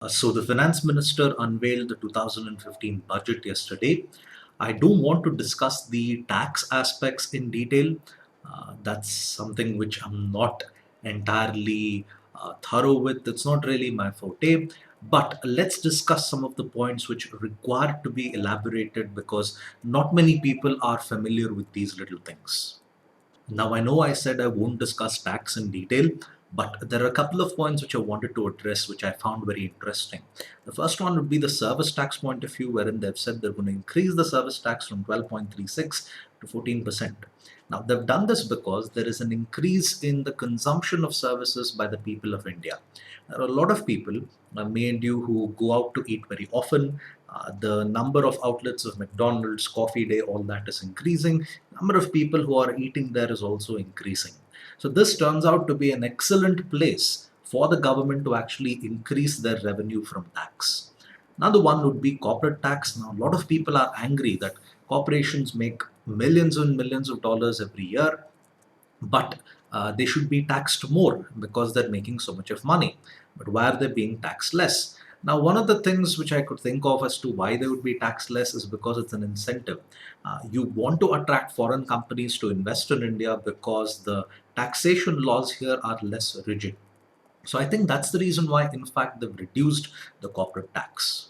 So the finance minister unveiled the 2015 budget yesterday. I don't want to discuss the tax aspects in detail. That's something which I'm not entirely thorough with. It's not really my forte. But let's discuss some of the points which require to be elaborated because not many people are familiar with these little things. Now, I know I said I won't discuss tax in detail, but there are a couple of points which I wanted to address, which I found very interesting. The first one would be the service tax point of view, wherein they've said they're going to increase the service tax from 12.36 to 14%. Now, they've done this because there is an increase in the consumption of services by the people of India. There are a lot of people, me and you, who go out to eat very often. The number of outlets of McDonald's, Coffee Day, all that is increasing. Number of people who are eating there is also increasing. So this turns out to be an excellent place for the government to actually increase their revenue from tax. Another one would be corporate tax. Now, a lot of people are angry that corporations make millions and millions of dollars every year, but they should be taxed more because they're making so much of money. But why are they being taxed less? Now, one of the things which I could think of as to why they would be taxed less is because it's an incentive. You want to attract foreign companies to invest in India because the taxation laws here are less rigid. So I think that's the reason why, in fact, they've reduced the corporate tax.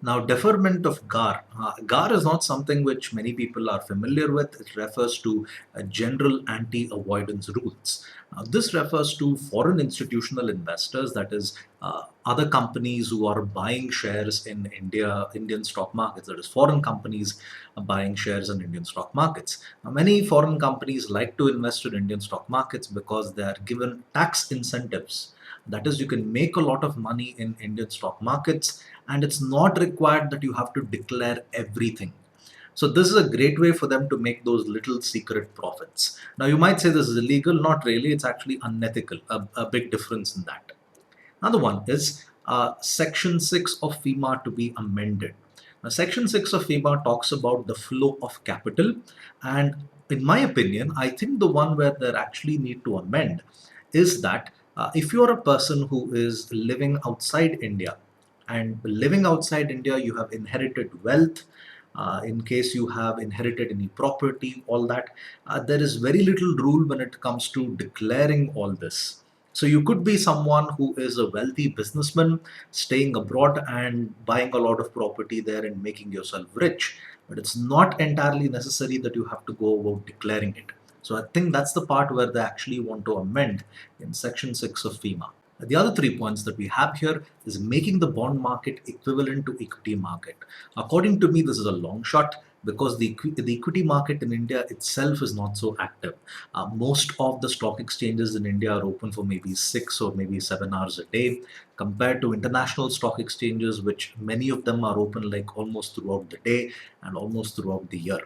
Now, deferment of GAR. GAR is not something which many people are familiar with. It refers to general anti avoidance rules. This refers to foreign institutional investors, that is, other companies who are buying shares in Indian stock markets, that is, foreign companies are buying shares in Indian stock markets. Now, many foreign companies like to invest in Indian stock markets because they are given tax incentives. That is, you can make a lot of money in Indian stock markets, and it's not required that you have to declare everything. So this is a great way for them to make those little secret profits. Now you might say this is illegal. Not really. It's actually unethical. A big difference in that. Another one is Section 6 of FEMA to be amended. Now, Section 6 of FEMA talks about the flow of capital, and in my opinion, I think the one where they actually need to amend is that if you're a person who is living outside India, and living outside India, you have inherited wealth. In case you have inherited any property, all that, there is very little rule when it comes to declaring all this. So you could be someone who is a wealthy businessman staying abroad and buying a lot of property there and making yourself rich. But it's not entirely necessary that you have to go about declaring it. So I think that's the part where they actually want to amend in Section 6 of FEMA. The other 3 points that we have here is making the bond market equivalent to equity market. According to me, this is a long shot because the equity market in India itself is not so active. Most of the stock exchanges in India are open for maybe 6 or maybe 7 hours a day, compared to international stock exchanges, which many of them are open like almost throughout the day and almost throughout the year.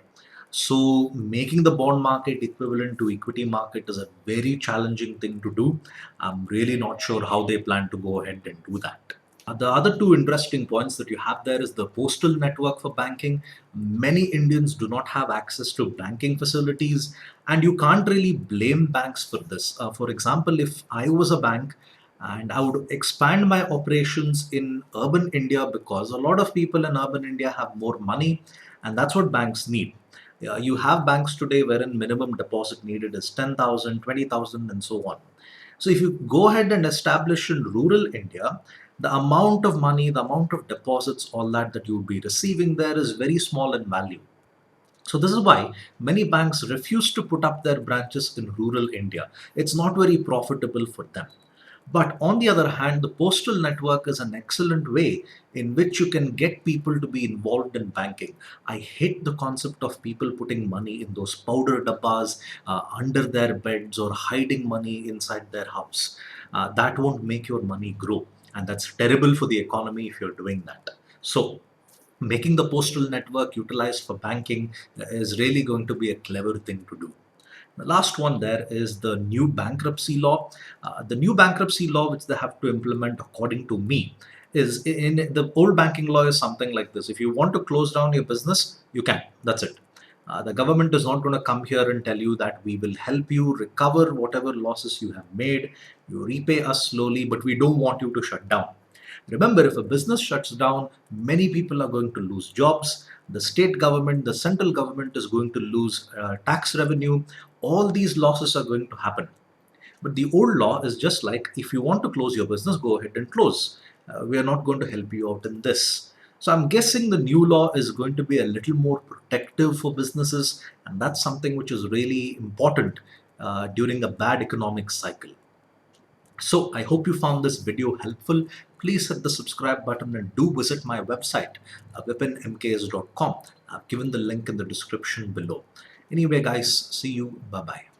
So making the bond market equivalent to equity market is a very challenging thing to do. I'm really not sure how they plan to go ahead and do that. The other two interesting points that you have there is the postal network for banking. Many Indians do not have access to banking facilities, and you can't really blame banks for this. For example, if I was a bank and I would expand my operations in urban India because a lot of people in urban India have more money, and that's what banks need. Yeah, you have banks today wherein minimum deposit needed is 10,000, 20,000, and so on. So if you go ahead and establish in rural India, the amount of money, the amount of deposits, all that you would be receiving there is very small in value. So this is why many banks refuse to put up their branches in rural India. It's not very profitable for them. But on the other hand, the postal network is an excellent way in which you can get people to be involved in banking. I hate the concept of people putting money in those powder dabbas under their beds or hiding money inside their house. That won't make your money grow. And that's terrible for the economy if you're doing that. So, making the postal network utilized for banking is really going to be a clever thing to do. The last one there is the new bankruptcy law. The new bankruptcy law, which they have to implement, according to me, is in the old banking law is something like this. If you want to close down your business, you can. That's it. The government is not going to come here and tell you that we will help you recover whatever losses you have made. You repay us slowly, but we don't want you to shut down. Remember, if a business shuts down, many people are going to lose jobs. The state government, the central government is going to lose tax revenue. All these losses are going to happen. But the old law is just like, if you want to close your business, go ahead and close. We are not going to help you out in this. So I'm guessing the new law is going to be a little more protective for businesses, and that's something which is really important during a bad economic cycle. So I hope you found this video helpful. Please hit the subscribe button and do visit my website, vipinmks.com. I've given the link in the description below. Anyway, guys, see you. Bye bye.